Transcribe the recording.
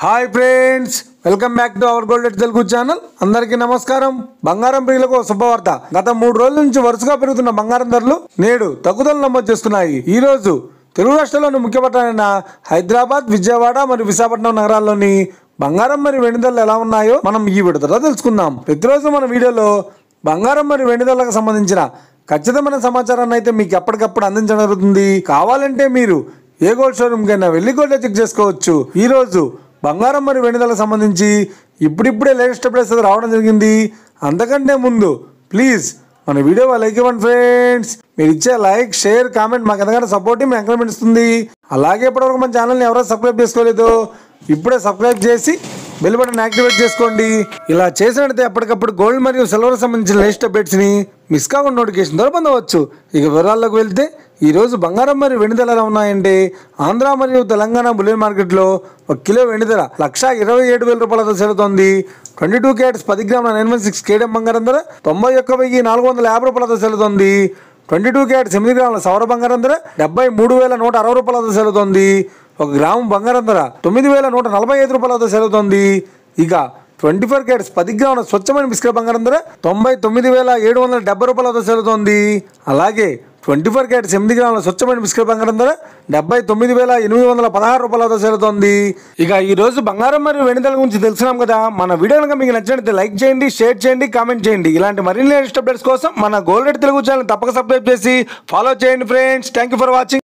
Hi friends, welcome back to our gold Telugu channel. అందరికీ నమస్కారం. బంగారం ప్రియులకు శుభవార్త. గత 3 రోజుల నుంచి వరుసగా పెరుగుతున్న బంగారం ధరలు నేడు తగ్గుదల నమోదు చేస్తున్నాయి. ఈ రోజు తెలుగు రాష్ట్రాల్లోని ముఖ్య పట్టణాలైన హైదరాబాద్, విజయవాడ మరియు విశాఖపట్నం నగరాల్లోని బంగారం మరియు వెండి ధరలు ఎలా ఉన్నాయో మనం ఈ వీడియోలో తెలుసుకుందాం. ప్రతిరోజు మన వీడియోలో బంగారం మరియు వెండి ధరలకు సంబంధించిన ఖచ్చితమైన సమాచారాన్ని అయితే మీకు ఎప్పటికప్పుడు అందించడం జరుగుతుంది. కావాలంటే మీరు ఏ గోల్డ్ షోరూమ్ కైనా వెళ్ళి గోల్డ్ చెక్ చేసుకోవచ్చు. ఈ రోజు బంగారం మరియు వెండి ధరలకు సంబంధించి ఇప్పుడిప్పుడే లేటెస్ట్ అప్డేట్స్ రావడం జరిగింది. అంతకంటే ముందు ప్లీజ్ మన వీడియో లైక్ ఇవ్వండి ఫ్రెండ్స్. మీరు ఇచ్చే లైక్, షేర్, కామెంట్ మాకు ఎంతగానో సపోర్ట్, మీ ఎంకరేజ్మెంట్ ఇస్తుంది. అలాగే ఇప్పటివరకు మన ఛానల్ని ఎవరైనా సబ్స్క్రైబ్ చేసుకోలేదు, ఇప్పుడే సబ్స్క్రైబ్ చేసి బెల్ బటన్ యాక్టివేట్ చేసుకోండి. ఇలా చేసినట్లయితే ఎప్పటికప్పుడు గోల్డ్ మరియు సిల్వర్ సంబంధించిన లేటెస్ట్ అప్డేట్స్ ని మిస్ కాకుండా నోటిఫికేషన్ ద్వారా పొందవచ్చు. ఇక వివరాల్లోకి వెళ్తే ఈ రోజు బంగారం మరియు వెండి ధరలు ఎలా ఉన్నాయంటే, ఆంధ్ర మరియు తెలంగాణ బులియన్ మార్కెట్లో 1 కిలో వెండి ధర 1,27,000 రూపాయలతో సెలుతోంది. 22 క్యారెట్స్ 10 గ్రాముల 916 కేడియం బంగారం ధర 91,450 రూపాయలతో సెలుతోంది. 22 క్యారెట్స్ 8 గ్రాముల సౌర బంగారం ధర 73,160 రూపాయలతో సెలుతోంది. 1 గ్రాము బంగారం ధర 9,145 రూపాయలతో సెలుతోంది. ఇక 24 క్యారెట్స్ 10 గ్రాముల స్వచ్ఛమైన బిస్కెట్ బంగారం ధర 99,770 రూపాయలతో సెలుతోంది. అలాగే 24 క్యారెట్స్ 8 గ్రాముల స్వచ్ఛమైన బిస్కెట్ బంగారం ధర 79,816 రూపాయలతో సెలుతోంది. ఇక ఈ రోజు బంగారం మరియు వెండి ధరల గురించి తెలుసుకున్నాం కదా. మన వీడియో కనుక మీకు నచ్చినట్లయితే లైక్ చేయండి, షేర్ చేయండి, కామెంట్ చేయండి. ఇలాంటి మరిన్ని లేటెస్ట్ అప్డేట్స్ కోసం మన గోల్డ్ తెలుగు ఛానల్ తప్పక సబ్స్క్రైబ్ చేసి ఫాలో చేయండి friends. Thank you for watching.